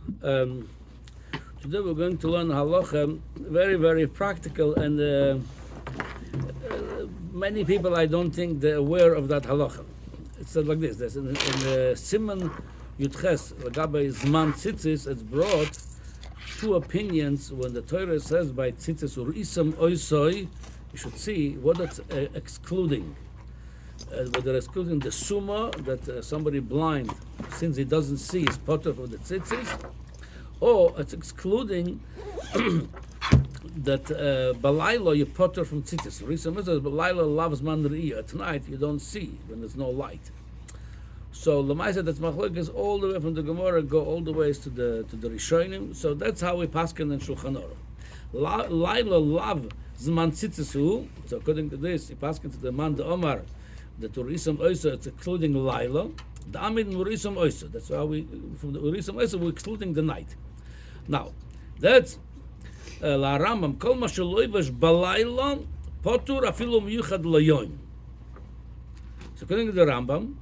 Today we're going to learn halacha, very, very practical, and many people I don't think they're aware of that halacha. It said like this: there's in Siman Yudches Lagabe Zman Tzitzis, it's brought two opinions when the Torah says by Tzitzis Urisam Oisoi, you should see what it's excluding. Whether excluding the summa, that somebody blind, since he doesn't see, is potter for the tzitzis, or it's excluding that balayla you potter from tzitzis. The reason is balayla loves man re'iyah. At night you don't see when there's no light. So lemaisa that's machlokes all the way from the Gemara go all the ways to the Rishonim. So that's how we paskin in Shulchan Aruch. Laila lav zman tzitzisu. So according to this, he paskin to the man the Omar. The Urisam Oisa, it's excluding Laila. The Amid Urisam Oisa. That's how we, from the Urisam Oisa, we're excluding the night. Now, that's La Rambam, Kol Mashaloi Balayla, Potur Afilu Miyuchad Layoim. So according to the Rambam,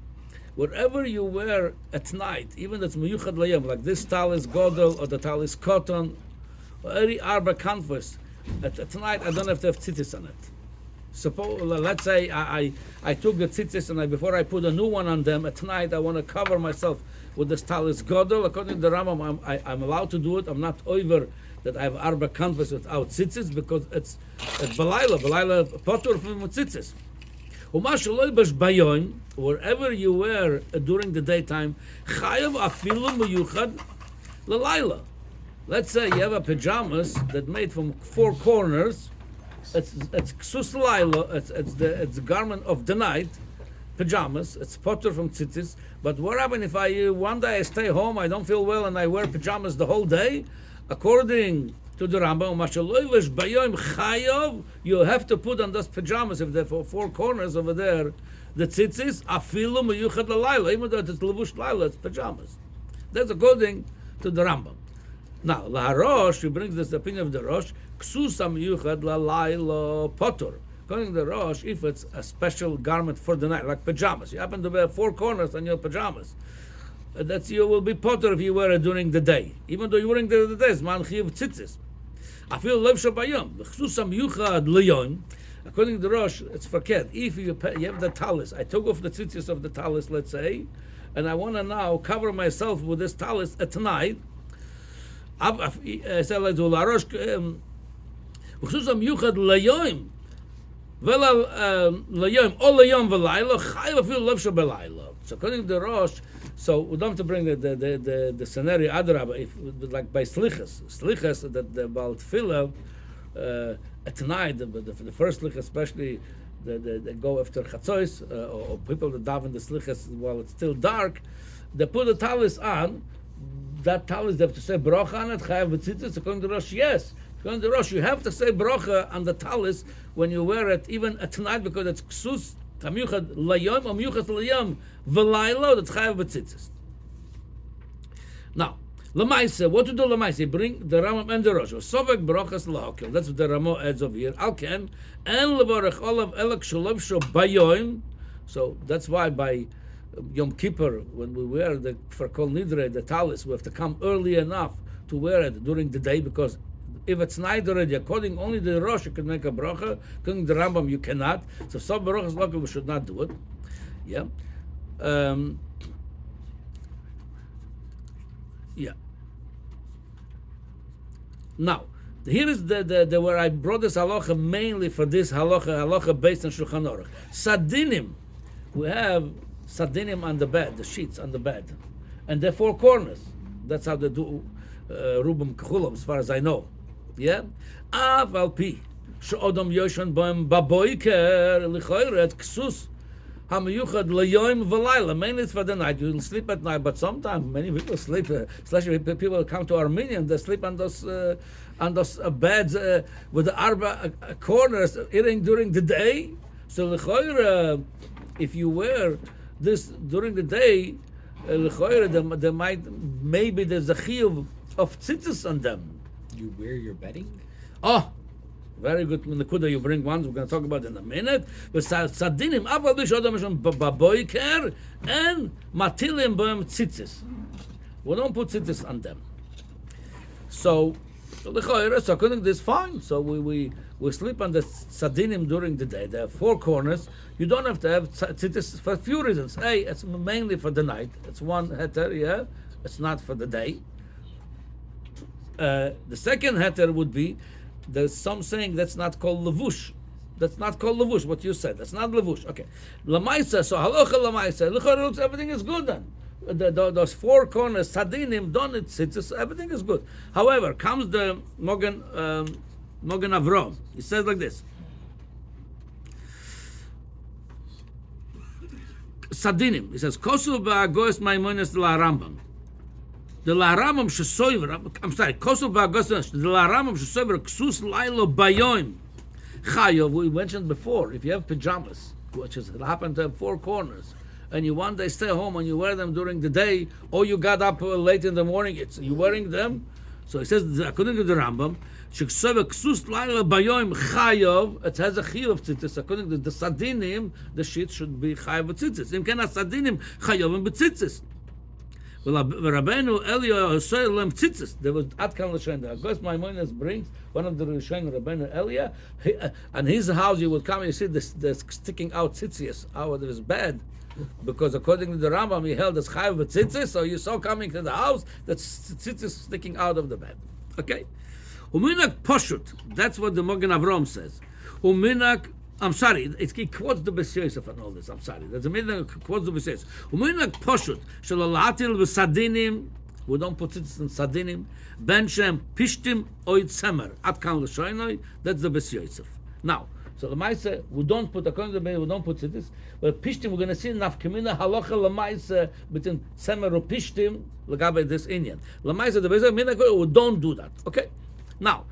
whatever you wear at night, even that's Miyuchad Layoim, like this tal is Godel, or the tal is cotton, or any Arba canvas, at night I don't have to have tzitzis on it. Suppose, let's say I took the tzitzis and before I put a new one on them, at night I want to cover myself with this talis godel. According to the Rambam, I'm allowed to do it. I'm not over that I have arba canvas without tzitzis because it's balayla potur from tzitzis. Wherever you wear during the daytime, chayav afilu miyuchad lalayla. Let's say you have a pajamas that made from four corners. It's ksus laila. It's the garment of the night, pajamas. It's potter from tzitzis. But what happens if one day I stay home, I don't feel well, and I wear pajamas the whole day? According to the Rambam, you have to put on those pajamas if they're for four corners over there. The tzitzis afilu meyuchad laila. Even though it's levush laila, it's pajamas. That's according to the Rambam. Now, Laharosh, he brings this opinion of the Rosh, Ksusam Yuchad Lalayla Potter. According to the Rosh, if it's a special garment for the night, like pajamas, you happen to wear four corners on your pajamas, that's you will be Potter if you wear it during the day. Even though you're wearing it during the day, it's man chiv tzitzis. I feel lev shabayom. Ksusam Yuchad Leyon. According to the Rosh, it's forget. If you have the talis, I took off the tzitzis of the talis, let's say, and I want to now cover myself with this talis at night. So according to the Rosh, so we don't have to bring the scenario Adrabah, if like by slichas that the Baal Tefillah at night, the first slichas especially, they go after Chatzos, or people that daven the slichas while it's still dark, they put the talis on. That talis, they have to say bracha on it, chayav b'tzitzis. According to Rosh, yes. According to Rosh, you have to say bracha on the talis when you wear it, even at night, because it's ksus tamiyuchad layom or miyuchad layom v'laylo. That's chayav b'tzitzis. Now, lemaise, what to do lemaise? Bring the Rambam and the Rosh. Sovek brachas lahokil. That's what the Ramo adds over here. Alken and levarech olav elak shalav sho bayoim. So that's why by Yom Kippur, when we wear the for Kol Nidre, the talis, we have to come early enough to wear it during the day, because if it's night already, according only to the Rosh, you can make a bracha. According to the Rambam, you cannot. So some brachas local, we should not do it. Yeah. Yeah. Now, here is the where I brought this halacha mainly for this halacha based on Shulchan Aruch. Sadinim, we have sadinim on the bed, the sheets on the bed, and they're four corners. That's how they do rubum kechulam, as far as I know. Yeah, av al pi she'odam yoshan b'hem baboiker lichoyret ksus hamiyuchad layoim v'layla. Mainly it's for the night. You'll sleep at night, but sometimes many people sleep, especially people who come to Armenian, they sleep on those beds with the arba corners eating during the day. So lichoyret, if you wear this during the day, there might, maybe there's a chiyuv of tzitzis on them. You wear your bedding? Oh, very good. Nekuda you bring ones we're going to talk about in a minute. But sadinim, aval b'shodam mishon baboiker and matilim b'hem tzitzis. We don't put tzitzis on them. So, so according to this, fine. So we sleep on the sadinim during the day. There are four corners. You don't have to have tzitzis for a few reasons. A, it's mainly for the night. It's one heter, yeah. It's not for the day. The second heter would be, there's some saying that's not called levush. That's not called levush, what you said. That's not levush. Okay. Lamaisa, so halacha lamaisa. Looks everything is good then. Those four corners, sadinim, don't it tzitzis, everything is good. However, comes the Mogen Avrom. He says like this. Sadinim. He says, Kosu ba'agos maimonis la Rambam. The la Rambam shesoiver, I'm sorry, Kosu ba'agos, the la Rambam shesoiver, ksus lailo bayoim. Chayov, we mentioned before, if you have pajamas, which is happen to have four corners, and you one day stay home and you wear them during the day, or you got up late in the morning, you wearing them. So he says, according to the Rambam, it has a chiyuv of tzitzis. According to the sadinim, the sheet should be chayav of tzitzis. Im ken sadinim chayovim b'tzitzis. Rabbeinu Elia Hosoylem tzitzis. There was Atkan L'Shen. Agos Maimonides brings one of the Rishonim, Rabbeinu Elia, and his house you would come and you see this sticking out tzitzis out of his bed. Because according to the Rambam, he held as chayav b'tzitzis, so you saw coming to the house that tzitzis sticking out of the bed. Okay? Uminak poshut. That's what the Mogen Avrom says. Uminak, I'm sorry, he quotes the Beis Yosef and all this. I'm sorry. There's a minute quotes the Beis Yosef. Uminak poshut. Shalalatil v'sadinim. We don't put it in sadinim. Ben shem pishtim oy tzemer. Atkan l'shoinoi. That's the Beis Yosef. Now, so the Maisa, we don't put, according to the Beis, we don't put tzitzis. But pishtim, we're going to see nafkamina halacha lemaisa between tzemer or pishtim legabe this Indian. Lemaisa the Beis, we don't do that. Okay. Now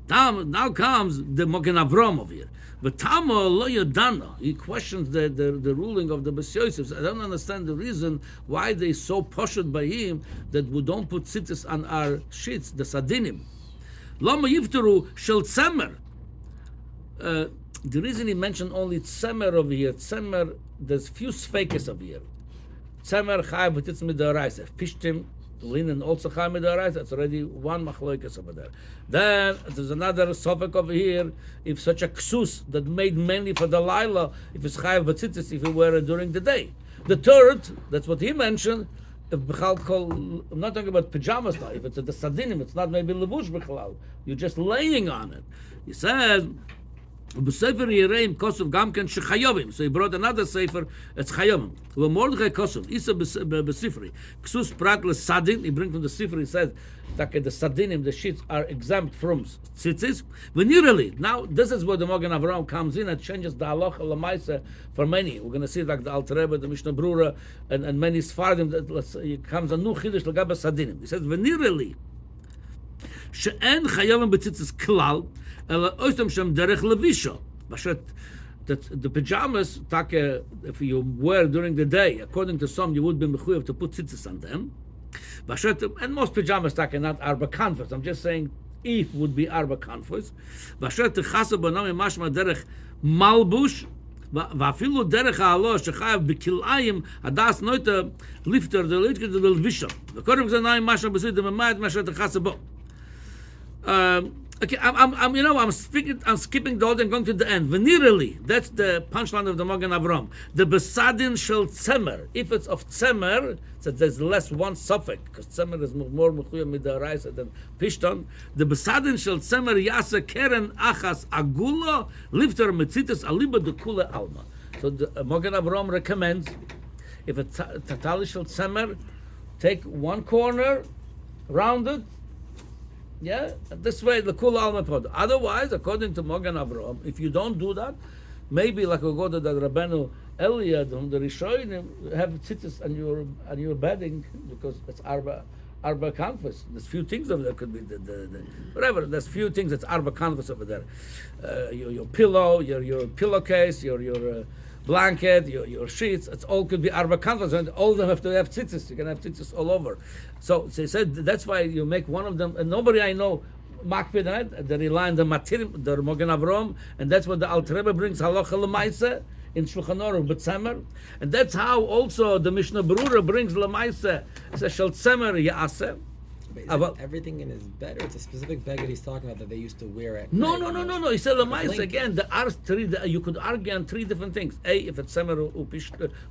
comes the Mogen Avrom over here. But Tamo lo yodano, he questions the ruling of the Beis Yosef. I don't understand the reason why they so pushed by him that we don't put tzitzis on our sheets, the sadinim. Lama yifteru shel tzemer. The reason he mentioned only tzemer over here, tzemer, there's few sfeikes over here. Tzemer chayav b'tzitzis midaraisa. Pishtim, linen also chayav midaraisa. That's already one machloikas over there. Then there's another sofek over here. If such a ksus that made mainly for the laila, if it's chayav b'tzitzis, if you wear it during the day. The third, that's what he mentioned. If b'chal I'm not talking about pajamas now. If it's at the sadinim, it's not maybe levush b'chalal. You're just laying on it. He says. So he brought another sefer, it's chayovim. Mordechai Kosov, Isa b'sifri. Ksus prat l'sadin, he brings from the sifri, he says that the sadinim, the sheets, are exempt from tzitzis. Venirally, now this is where the Mogen Avram comes in and changes the halacha l'maisa for many. We're going to see like the Alter Rebbe, the Mishnah Brura, and many Sfardim, that comes a new chiddush l'gaba sadinim. He says, venirally, she'en chayovim b'tzitzis klal, the pajamas, if you wear during the day, according to some, you would be mechuyev to put tzitzis on them. And most pajamas are not arba kanfos. I'm just saying, if would be arba kanfos. malbush. ואפילו דרך העלו שחייב בכלאיים הדס נויטה ליפטר דלitke דלבישו. וקודם זה נעים משהו בסויד דממד משהו תחסה בו. Okay, I'm skipping the whole and going to the end. Venirally, that's the punchline of the Mogen Avram. The besadin shel tzemer. If it's of tzemer, so there's less one suffix, because tzemer is more mechuyah midaraisa than pishton. The besadin shel tzemer yasa keren achas agula lifter metzitas aliba de kula alma. So the Mogen Avram recommends, if it's tatali shel tzemer, take one corner, round it. Yeah, this way the kul alma pod. Otherwise, according to Mogen Avram, if you don't do that, maybe like we go to the Rabbeinu Elia, the Rishonim, have tzitzis on your bedding because it's arba canvas. There's few things over there. Could be the whatever. There's few things that's arba canvas over there. Your pillow, your pillowcase, your blanket, your sheets, it's all could be arba canvas, and all of them have to have tzitzis. You can have tzitzis all over. So they said that's why you make one of them, and nobody I know makpid on it. They rely on the matirim, the Mogen Avram, and that's what the Alter Rebbe brings halacha l'maisa in Shulchan Aruch b'tzemer, and that's how also the Mishnah Brura brings l'maisa. It says shel tzemer yaaseh. Everything in his bed, or it's a specific bed that he's talking about that they used to wear at No, night? no. He said Lamais blanket. again. You could argue on three different things. A, if it's semer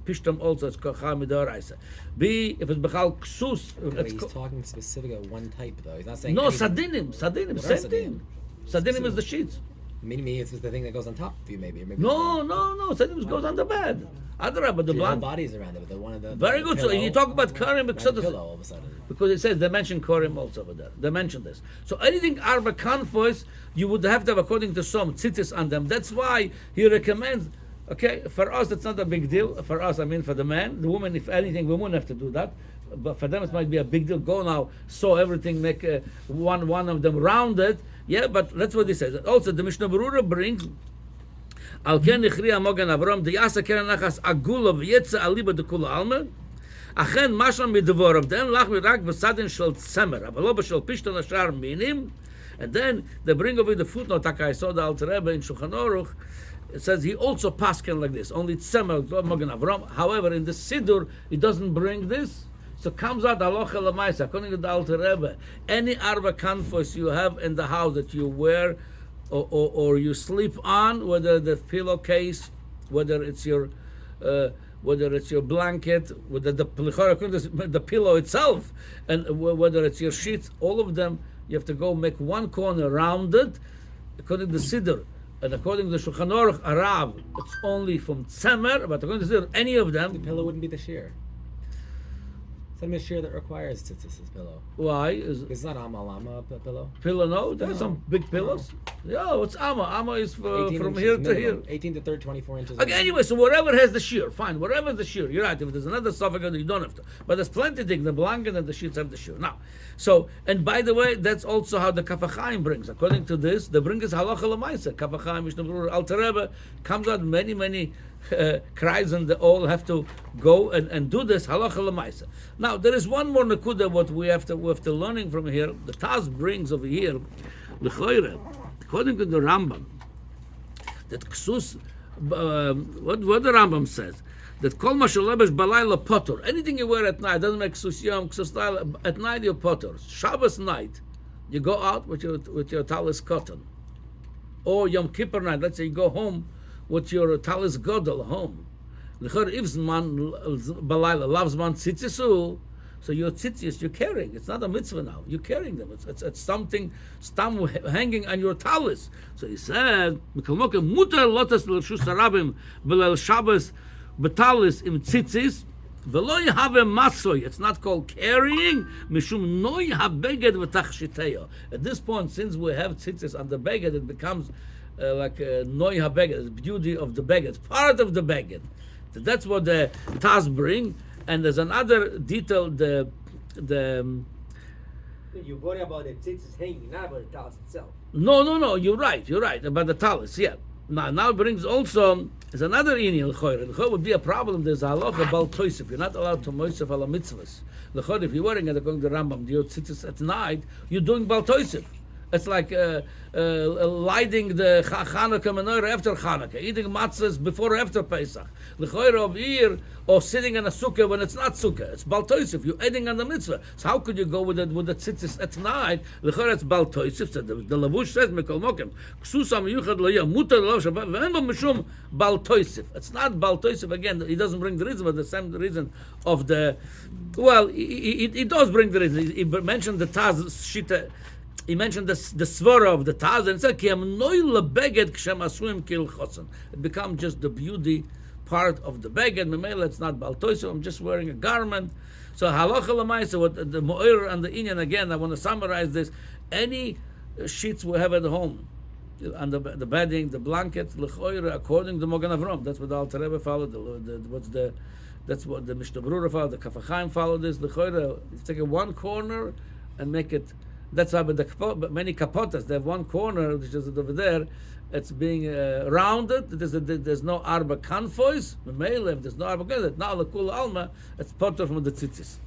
pishtam also, it's kocha midoraisa. B, if it's bechal ksus. But he's talking specific at one type, though. He's not saying No, anything. sadinim, What same are thing. Sadinim is the sheets. Maybe it's just the thing that goes on top of you, maybe. Or maybe No, sadinim goes on the bed. Adra, but the your whole blanket. body's around it, but the one of the Very good. So pillow, you talk about karim not a pillow all of a sudden. because it says they mention Korim also over there. They mention this. So anything Arba Kanfois, you would have to have, according to some, tzitzis on them. That's why he recommends, okay, for us that's not a big deal. For us, I mean for the man. The woman, if anything, we wouldn't have to do that. But for them it might be a big deal. Go now, sew everything, make one of them rounded. Yeah, but that's what he says. Also, the Mishnah Berurah brings, Al ken ichriya mogen Avram, the yasa keren nachas agula v'yetza aliba de kula alma. Achen mashlam midvorov, then lach mirak v'sadin shel tzemer, avalo b'shel pishton ashar minim. And then they bring over the footnote, like I saw the Alter Rebbe in Shulchan Aruch. It says he also pasken like this, only tzemer mogen Avram. However, in the Siddur, he doesn't bring this. So comes out halacha lemaisa, according to the Alter Rebbe, any arba kanfos you have in the house that you wear or you sleep on, whether the pillowcase, whether it's your blanket, whether the pillow itself, and whether it's your sheets, all of them, you have to go make one corner rounded, according to the Siddur. And according to the Shulchan Aruch, Arav, it's only from Tzemer, but according to the Siddur, any of them. The pillow wouldn't be the shear. Send me a shear that requires tzitzis pillow. Why? It's not Ama pillow. Pillow, no? There's some big pillows. Yeah, it's Amma. Amma is from here to here. 18 to 24 inches. Okay, anyway, so whatever has the shear, fine. Whatever the shear, you're right. If there's another suffix, you don't have to. But there's plenty of things. The blanket and the sheets have the shear. Now, so, and by the way, that's also how the Kafachaim brings. According to this, they bring us halacha lemaisa. Kafachaim, Mishnah Berurah, Alter Rebbe, comes out many cries, and they all have to go and do this halacha lemaisa. Now, there is one more nakuda what we have to learning from here. The Taz brings over here, l'choire, according to the Rambam, that ksus, what the Rambam says, that kol mashalebesh balayla potter, anything you wear at night doesn't make ksus yom, ksus layla, at night you're potter. Shabbos night, you go out with your talis cotton, or Yom Kippur night, let's say you go home with your talis godel home. L'chor if man balayla loves man tzitzisu, so your tzitzis you're carrying. It's not a mitzvah now. You're carrying them. It's something stam hanging on your talis. So he said, "Mikalmoke mutar lotas l'shus harabim v'lel Shabbos betalis im tzitzis v'lo yehave masoy." It's not called carrying. Mishum no yahabeged v'tachshiteyo. At this point, since we have tzitzis on the beged, it becomes like no yahabeged, the beauty of the beged. It's part of the beged. That's what the Taz bring. And there's another detail, You worry about the tzitzis hanging, not about the talis itself. No, you're right, about the talis, yeah. Now it brings also, there's another inyan, l'choyer. L'choyer would be a problem, there's a halacha bal toisef. You're not allowed to moisef ala mitzvahs. L'choyer, if you're wearing it according to the Rambam, the tzitzis at night, you're doing bal toisef. It's like lighting the Chanukah menorah after Chanukah, eating matzahs before or after Pesach. L'choyer over here, or sitting in a sukkah when it's not sukkah. It's bal toisef. You're adding on the mitzvah. So how could you go with the tzitzis at night? L'choyer it's bal toisef. So the Lavush says Mikol Mokem ksusam yuchad loya mutar lo shabbat ve'enba mishum bal toisef. It's not bal toisef again. He doesn't bring the reason, but the same reason of the. Well, he does bring the reason. He mentioned the Taz shita. He mentioned the svara of the Taz and said, it becomes just the beauty part of the beged. Memela, it's not baltoiso. I'm just wearing a garment. So halacha l'maisa, what the mo'ir and the inyan again. I want to summarize this. Any sheets we have at home, and the bedding, the blankets, l'choira, according to Mogan Avram. That's what the Alter Rebbe followed. That's what the Mishnah Berurah followed. The Kafachaim followed this. L'choira, you take one corner and make it. That's why but many kapotas, they have one corner, which is over there, it's being rounded. There's no arba kanfois. If there's no arba kanfois, now the kula alma, it's potter from the tzitzis.